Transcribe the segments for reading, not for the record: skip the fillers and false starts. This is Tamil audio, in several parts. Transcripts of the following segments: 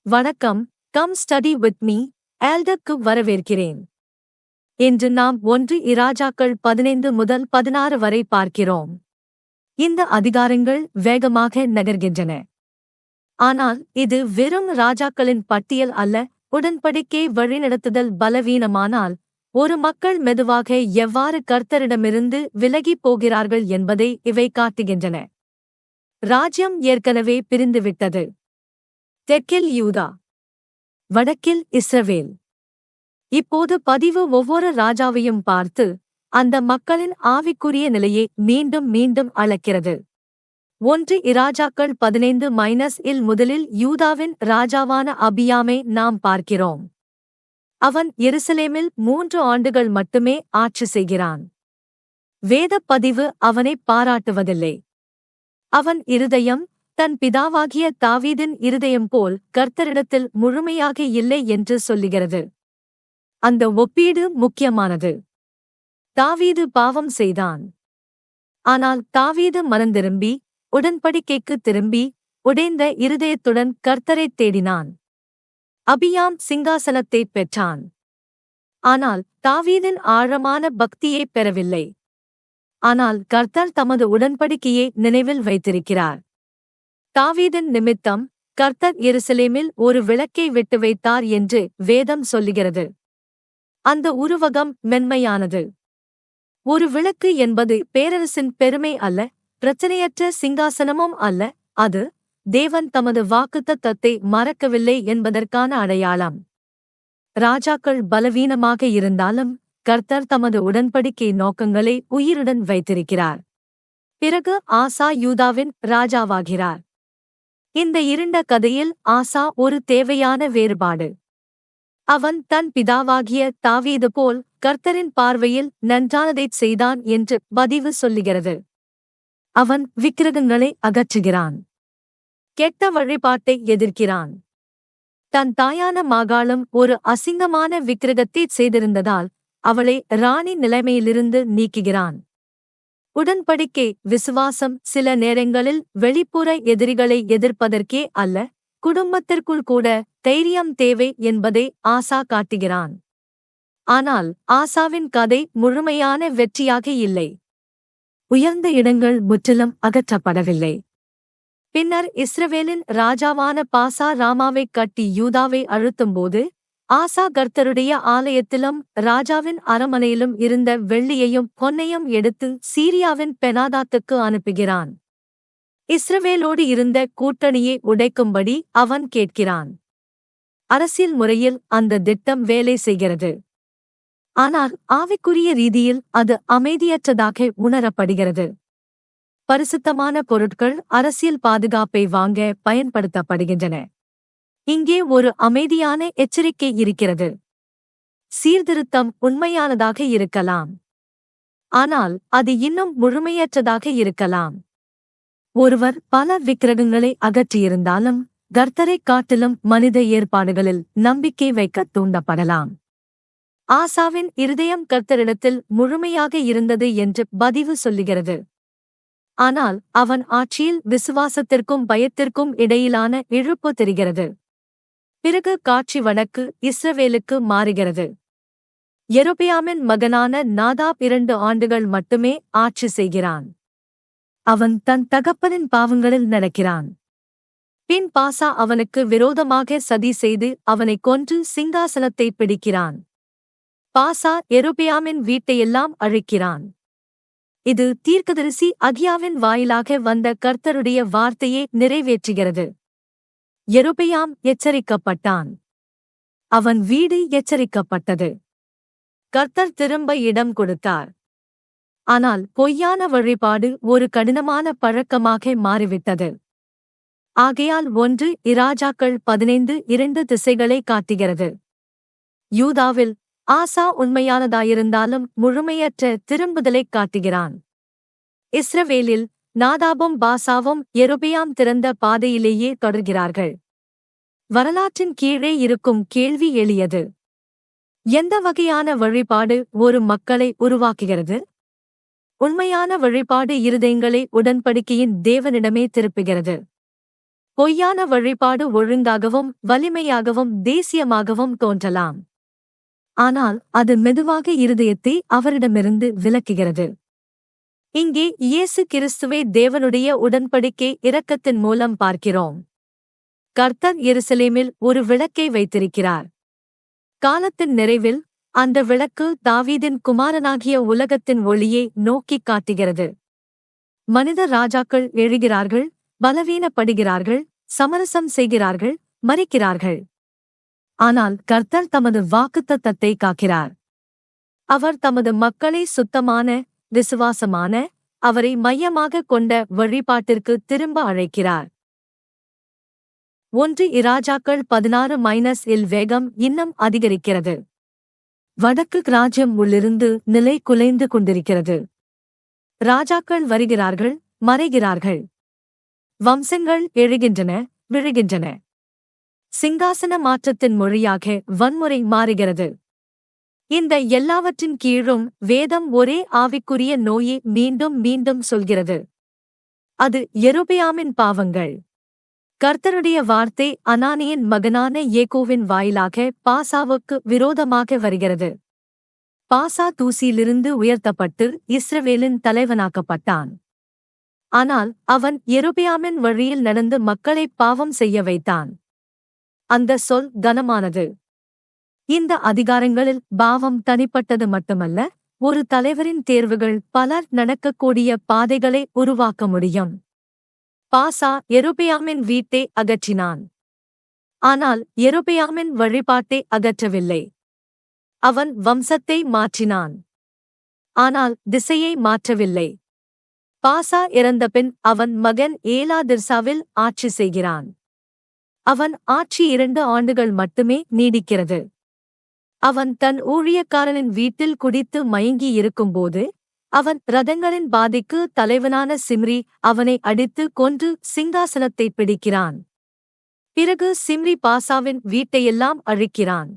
வணக்கம். கம் ஸ்டடி வித் மீ எல்டர்க்கு வரவேற்கிறேன். இன்று நாம் 1 இராஜாக்கள் 15 முதல் 16 வரை பார்க்கிறோம். இந்த அதிகாரங்கள் வேகமாக நகர்கின்றன. ஆனால் இது வெறும் ராஜாக்களின் பட்டியல் அல்ல. உடன்படிக்கை வழிநடத்துதல் பலவீனமானால் ஒரு மக்கள் மெதுவாக எவ்வாறு கர்த்தரிடமிருந்து விலகிப் போகிறார்கள் என்பதை இவை காட்டுகின்றன. ராஜ்யம் ஏற்கனவே பிரிந்துவிட்டது. தெற்கில் யூதா, வடக்கில் இஸ்ரவேல். இப்போது பதிவு ஒவ்வொரு ராஜாவையும் பார்த்து அந்த மக்களின் ஆவிக்குரிய நிலையை மீண்டும் மீண்டும் அளக்கிறது. 1 இராஜாக்கள் 15 முதலில் யூதாவின் ராஜாவான அபியாமை நாம் பார்க்கிறோம். அவன் எருசலேமில் 3 ஆண்டுகள் மட்டுமே ஆட்சி செய்கிறான். வேதப் பதிவு அவனை பாராட்டுவதில்லை. அவன் இருதயம் தன் பிதாவாகிய தாவீதின் இருதயம் போல் கர்த்தரிடத்தில் முழுமையாக இல்லை என்று சொல்லுகிறது. அந்த ஒப்பீடு முக்கியமானது. தாவீது பாவம் செய்தான். ஆனால் தாவீது மனந்திரும்பி உடன்படிக்கைக்கு திரும்பி உடைந்த இருதயத்துடன் கர்த்தரைத் தேடினான். அபியாம் சிங்காசனத்தைப் பெற்றான். ஆனால் தாவீதின் ஆழமான பக்தியைப் பெறவில்லை. ஆனால் கர்த்தர் தமது உடன்படிக்கையை நினைவில் வைத்திருக்கிறார். தாவீதின் நிமித்தம் கர்த்தர் எருசலேமில் ஒரு விளக்கை விட்டு வைத்தார் என்று வேதம் சொல்லுகிறது. அந்த உருவகம் மென்மையானது. ஒரு விளக்கு என்பது பேரரசின் பெருமை அல்ல, பிரச்சனையற்ற சிங்காசனமும் அல்ல. அது தேவன் தமது வாக்குத்தத்தத்தை மறக்கவில்லை என்பதற்கான அடையாளம். ராஜாக்கள் பலவீனமாக இருந்தாலும் கர்த்தர் தமது உடன்படிக்கை நோக்கங்களை உயிருடன் வைத்திருக்கிறார். பிறகு ஆசா யூதாவின் ராஜாவாகிறார். இந்த இருண்ட கதையில் ஆசா ஒரு தேவையான வேறுபாடு. அவன் தன் பிதாவாகிய தாவீது போல் கர்த்தரின் பார்வையில் நன்றானதைச் செய்தான் என்று பதிவு சொல்லுகிறது. அவன் விக்கிரகங்களை அகற்றுகிறான். கெட்ட வழிபாட்டை எதிர்க்கிறான். தன் தாயான மாகாளம் ஒரு அசிங்கமான விக்கிரகத்தைச் செய்திருந்ததால் அவளை ராணி நிலைமையிலிருந்து நீக்குகிறான். உடன்படிக்கை விசுவாசம் சில நேரங்களில் வெளிப்புற எதிரிகளை எதிர்ப்பதற்கே அல்ல, குடும்பத்திற்குள் கூட தைரியம் தேவை என்பதை ஆசா காட்டுகிறான். ஆனால் ஆசாவின் கதை முழுமையான வெற்றியாக இல்லை. உயர்ந்த இடங்கள் முற்றிலும் அகற்றப்படவில்லை. பின்னர் இஸ்ரவேலின் ராஜாவான பாசா ராமாவைக் கட்டி யூதாவை அழுத்தும்போது ஆசா கர்த்தருடைய ஆலயத்திலும் ராஜாவின் அரமனையிலும் இருந்த வெள்ளியையும் பொன்னையும் எடுத்து சீரியாவின் பெனாதாத்துக்கு அனுப்புகிறான். இஸ்ரவேலோடு இருந்த கூட்டணியை உடைக்கும்படி அவன் கேட்கிறான். அரசியல் முறையில் அந்த திட்டம் வேலை செய்கிறது. ஆனால் ஆவிக்குரிய ரீதியில் அது அமைதியற்றதாக உணரப்படுகிறது. பரிசுத்தமான பொருட்கள் அரசியல் பாதுகாப்பை வாங்க பயன்படுத்தப்படுகின்றன. இங்கே ஒரு அமைதியான எச்சரிக்கை இருக்கிறது. சீர்திருத்தம் உண்மையானதாக இருக்கலாம். ஆனால் அது இன்னும் முழுமையற்றதாக இருக்கலாம். ஒருவர் பல விக்கிரகங்களை அகற்றியிருந்தாலும் கர்த்தரைக் காட்டிலும் மனித ஏற்பாடுகளில் நம்பிக்கை வைக்க தூண்டப்படலாம். ஆசாவின் இருதயம் கர்த்தரிடத்தில் முழுமையாக இருந்தது என்று பதிவு சொல்லுகிறது. ஆனால் அவன் ஆட்சியில் விசுவாசத்திற்கும் பயத்திற்கும் இடையிலான இழுப்பு தெரிகிறது. பிறகு காட்சி வடக்கு இஸ்ரவேலுக்கு மாறுகிறது. யெரொபெயாமின் மகனான நாதாப் 2 ஆண்டுகள் மட்டுமே ஆட்சி செய்கிறான். அவன் தன் தகப்பனின் பாவங்களில் நடக்கிறான். பின் பாசா அவனுக்கு விரோதமாக சதி செய்து அவனைக் கொன்று சிங்காசனத்தை பிடிக்கிறான். பாசா யெரொபெயாமின் வீட்டையெல்லாம் அழிக்கிறான். இது தீர்க்கதரிசி அகியாவின் வாயிலாக வந்த கர்த்தருடைய வார்த்தையை நிறைவேற்றுகிறது. யெரொபெயாம் எச்சரிக்கப்பட்டான். அவன் வீடு எச்சரிக்கப்பட்டது. கர்த்தர் திரும்ப இடம் கொடுத்தார். ஆனால் பொய்யான வழிபாடு ஒரு கடினமான பழக்கமாக மாறிவிட்டது. ஆகையால் 1 இராஜாக்கள் 15 திசைகளை காட்டுகிறது. யூதாவில் ஆசா உண்மையானதாயிருந்தாலும் முழுமையற்ற திரும்புதலைக் காட்டுகிறான். இஸ்ரவேலில் நாதாபும் பாசாவும் யெரொபெயாம் திறந்த பாதையிலேயே தொடர்கிறார்கள். வரலாற்றின் கீழே இருக்கும் கேள்வி எளியது. எந்த வகையான வழிபாடு ஒரு மக்களை உருவாக்குகிறது? உண்மையான வழிபாடு இருதயங்களை உடன்படிக்கையின் தேவனிடமே திருப்புகிறது. பொய்யான வழிபாடு ஒழுங்காகவும் வலிமையாகவும் தேசியமாகவும் தோன்றலாம். ஆனால் அது மெதுவாக இருதயத்தை அவரிடமிருந்து விலக்குகிறது. இங்கே இயேசு கிறிஸ்துவை தேவனுடைய உடன்படிக்கை இரக்கத்தின் மூலம் பார்க்கிறோம். கர்த்தர் எருசலேமில் ஒரு விளக்கை வைத்திருக்கிறார். காலத்தின் நிறைவில் அந்த விளக்கு தாவீதின் குமாரனாகிய உலகத்தின் ஒளியை நோக்கிக் காட்டுகிறது. மனித ராஜாக்கள் எழுகிறார்கள், பலவீனப்படுகிறார்கள், சமரசம் செய்கிறார்கள், மறிக்கிறார்கள். ஆனால் கர்த்தர் தமது வாக்குத்தத்தத்தை காக்கிறார். அவர் தமது மக்களை சுத்தமான, விசுவாசமான, அவரை மையமாகக் கொண்ட வழிபாட்டிற்கு திரும்ப அழைக்கிறார். 1 இராஜாக்கள் 16-இல் வேகம் இன்னும் அதிகரிக்கிறது. வடக்கு ராஜ்யம் உள்ளிருந்து நிலை குலைந்து கொண்டிருக்கிறது. ராஜாக்கள் வருகிறார்கள், மறைகிறார்கள். வம்சங்கள் எழுகின்றன, விழுகின்றன. சிங்காசன மாற்றத்தின் மொழியாக வன்முறை மாறுகிறது. இந்த எல்லாவற்றின் கீழும் வேதம் ஒரே ஆவிக்குரிய நோயை மீண்டும் மீண்டும் சொல்கிறது. அது யெரொபெயாமின் பாவங்கள். கர்த்தருடைய வார்த்தை அனானியின் மகனான ஏகோவின் வாயிலாக பாசாவுக்கு விரோதமாக வருகிறது. பாசா தூசியிலிருந்து உயர்த்தப்பட்டு இஸ்ரவேலின் தலைவனாக்கப்பட்டான். ஆனால் அவன் யெரொபெயாமின் வழியில் நடந்து மக்களை பாவம் செய்ய வைத்தான். அந்த சொல் கனமானது. இந்த அதிகாரங்களில் பாவம் தனிப்பட்டது மட்டுமல்ல, ஒரு தலைவரின் தேர்வுகள் பலர் நடக்கக்கூடிய பாதைகளை உருவாக்க முடியும். பாசா யெரொபெயாமின் வீட்டை அகற்றினான். ஆனால் யெரொபெயாமின் வழிபாட்டை அகற்றவில்லை. அவன் வம்சத்தை மாற்றினான். ஆனால் திசையை மாற்றவில்லை. பாசா இறந்தபின் அவன் மகன் ஏலா திர்சாவில் ஆட்சி செய்கிறான். அவன் ஆட்சி 2 ஆண்டுகள் மட்டுமே நீடிக்கிறது. அவன் தன் ஊழியக்காரனின் வீட்டில் குடித்து மயங்கி இருக்கும்போது, அவன் இரதங்களின் பாதைக்கு தலைவனான சிம்ரி அவனை அடித்து கொன்று சிங்காசனத்தை பிடிக்கிறான். பிறகு சிம்ரி பாசாவின் வீட்டையெல்லாம் அழிக்கிறான்.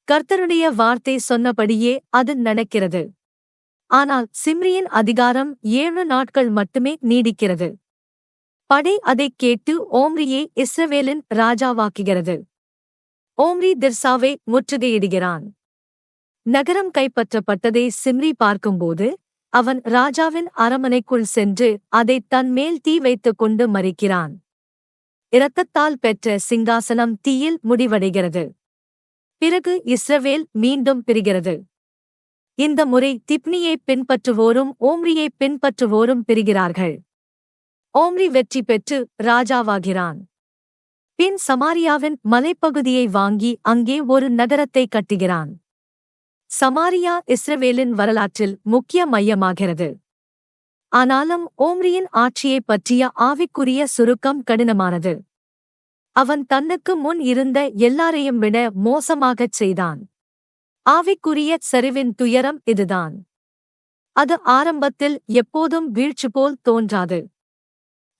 கர்த்தருடைய வார்த்தை சொன்னபடியே அது நடக்கிறது. ஆனால் சிம்ரியின் அதிகாரம் 7 நாட்கள் மட்டுமே நீடிக்கிறது. படை அதைக் கேட்டு ஓம்ரியை இஸ்ரவேலின் ராஜாவாக்குகிறது. ஓம்ரி திர்சாவை முற்றுகையிடுகிறான். நகரம் கைப்பற்றப்பட்டதை சிம்ரி பார்க்கும்போது, அவன் ராஜாவின் அரமனைக்குள் சென்று அதைத் தன் மேல் தீ வைத்துக் கொண்டு மரிக்கிறான். இரத்தத்தால் பெற்ற சிங்காசனம் தீயில் முடிவடைகிறது. பிறகு இஸ்ரவேல் மீண்டும் பிரிகிறது. இந்த முறை திப்னியை பின்பற்றுவோரும் ஓம்ரியை பின்பற்றுவோரும் பிரிகிறார்கள். ஓம்ரி வெற்றி பெற்று ராஜாவாகிறான். பின் சமாரியாவின் மலைப்பகுதியை வாங்கி அங்கே ஒரு நகரத்தை கட்டுகிறான். சமாரியா இஸ்ரவேலின் வரலாற்றில் முக்கிய மையமாகிறது. ஆனாலும் ஓம்ரியின் ஆட்சியைப் பற்றிய ஆவிக்குரிய சுருக்கம் கடினமானது. அவன் தன்னுக்கு முன் இருந்த எல்லாரையும் விட மோசமாகச் செய்தான். ஆவிக்குரிய சரிவின் துயரம் இதுதான். அது ஆரம்பத்தில் எப்போதும் வீழ்ச்சி போல் தோன்றாது.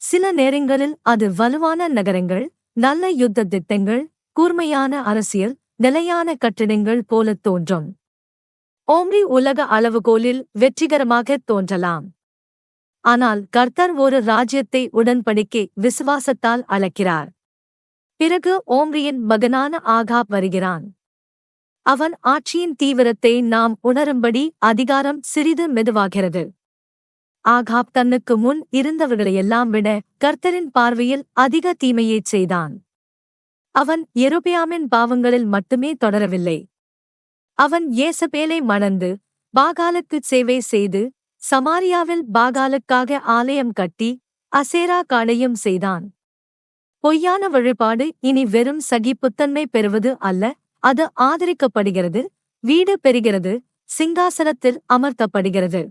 சில நேரங்களில் அது வலுவான நகரங்கள், நல்ல யுத்த திட்டங்கள், கூர்மையான அரசியல், நிலையான கட்டிடங்கள் போலத் தோன்றும். ஓம்ரி உலக அளவுகோலில் வெற்றிகரமாகத் தோன்றலாம். ஆனால் கர்த்தர் ஒரு ராஜ்யத்தை உடன்படிக்கை விசுவாசத்தால் அளக்கிறார். பிறகு ஓம்ரியின் மகனான ஆகாப் வருகிறான். அவன் ஆட்சியின் தீவிரத்தை நாம் உணரும்படி அதிகாரம் சிறிது மெதுவாகிறது. ஆகாப் தன்னுக்கு முன் இருந்தவர்களையெல்லாம் விட கர்த்தரின் பார்வையில் அதிக தீமையைச் செய்தான். அவன் யெரொபெயாமின் பாவங்களில் மட்டுமே தொடரவில்லை. அவன் யேசபேலை மணந்து, பாகாலுக்குச் சேவை செய்து, சமாரியாவில் பாகாலுக்காக ஆலயம் கட்டி, அசேரா காளையும் செய்தான். பொய்யான வழிபாடு இனி வெறும் சகிப்புத்தன்மை பெறுவது அல்ல, அது ஆதரிக்கப்படுகிறது, வீடு பெறுகிறது, சிங்காசனத்தில் அமர்த்தப்படுகிறது.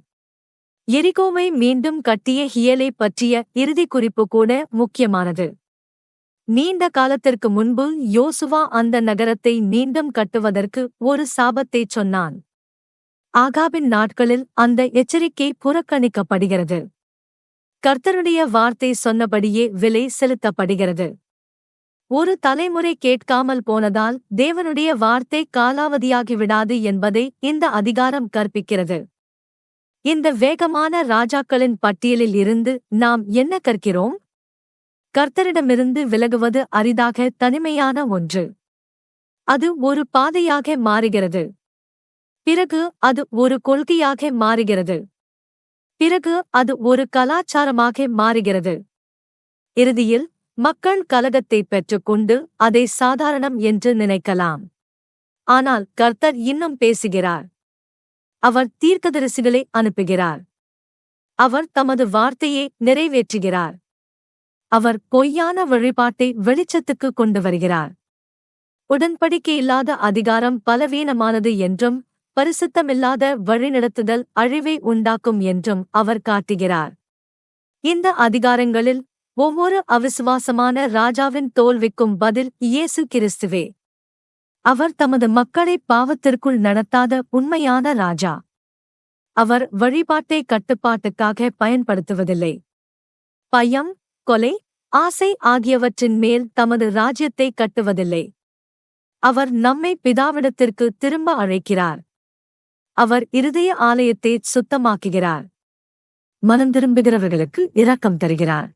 எரிகோவை மீண்டும் கட்டிய ஹியலை பற்றிய இறுதி குறிப்பு கூட முக்கியமானது. நீண்ட காலத்திற்கு முன்பு யோசுவா அந்த நகரத்தை மீண்டும் கட்டுவதற்கு ஒரு சாபத்தைச் சொன்னான். ஆகாபின் நாட்களில் அந்த எச்சரிக்கை புறக்கணிக்கப்படுகிறது. கர்த்தருடைய வார்த்தை சொன்னபடியே விலை செலுத்தப்படுகிறது. ஒரு தலைமுறை கேட்காமல் போனதால் தேவனுடைய வார்த்தை காலாவதியாகிவிடாது என்பதை இந்த அதிகாரம் கற்பிக்கிறது. இந்த வேகமான ராஜாக்களின் பட்டியலில் இருந்து நாம் என்ன கற்கிறோம்? கர்த்தரிடமிருந்து விலகுவது அரிதாக தனிமையான ஒன்று. அது ஒரு பாதையாக மாறுகிறது. பிறகு அது ஒரு கொள்கையாக மாறுகிறது. பிறகு அது ஒரு கலாச்சாரமாக மாறுகிறது. இறுதியில் மக்கள் கலகத்தை பெற்றுக்கொண்டு அதை சாதாரணம் என்று நினைக்கலாம். ஆனால் கர்த்தர் இன்னும் பேசுகிறார். அவர் தீர்க்கதரிசிகளை அனுப்புகிறார். அவர் தமது வார்த்தையை நிறைவேற்றுகிறார். அவர் பொய்யான வழிபாட்டை வெளிச்சத்துக்கு கொண்டு வருகிறார். உடன்படிக்கையில்லாத அதிகாரம் பலவீனமானது என்றும் பரிசுத்தமில்லாத வழிநடத்துதல் அழிவை உண்டாக்கும் என்றும் அவர் காட்டுகிறார். இந்த அதிகாரங்களில் ஒவ்வொரு அவிசுவாசமான ராஜாவின் தோல்விக்கும் பதில் இயேசு கிறிஸ்துவே. அவர் தமது மக்களை பாவத்திற்குள் நடத்தாத உண்மையான ராஜா. அவர் வழிபாட்டை கட்டுப்பாட்டுக்காக பயன்படுத்துவதில்லை. பயம், கொலை, ஆசை ஆகியவற்றின் மேல் தமது ராஜ்யத்தை கட்டுவதில்லை. அவர் நம்மை பிதாவிடத்திற்கு திரும்ப அழைக்கிறார். அவர் இருதய ஆலயத்தை சுத்தமாக்குகிறார். மனம் திரும்புகிறவர்களுக்கு இரக்கம் தருகிறார்.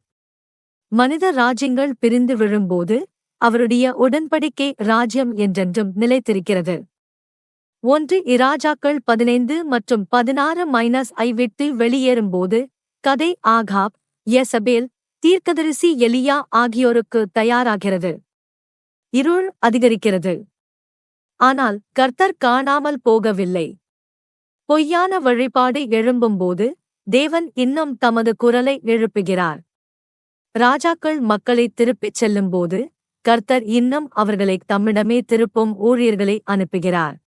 மனித ராஜ்யங்கள் பிரிந்து விழும்போது அவருடைய உடன்படிக்கை ராஜ்யம் என்றென்றும் நிலைத்திருக்கிறது. 1 இராஜாக்கள் 15 மற்றும் 16 விட்டு வெளியேறும்போது கதை ஆகாப், யெசபேல், தீர்க்கதரிசி எலியா ஆகியோருக்கு தயாராகிறது. இருள் அதிகரிக்கிறது. ஆனால் கர்த்தர் காணாமல் போகவில்லை. பொய்யான வழிபாடு எழும்பும்போது தேவன் இன்னும் தமது குரலை எழுப்புகிறார். ராஜாக்கள் மக்களை திருப்பிச் செல்லும்போது கர்த்தர் இன்னும் அவர்களை தம்மிடமே திருப்பும் ஊழியர்களை அனுப்புகிறார்.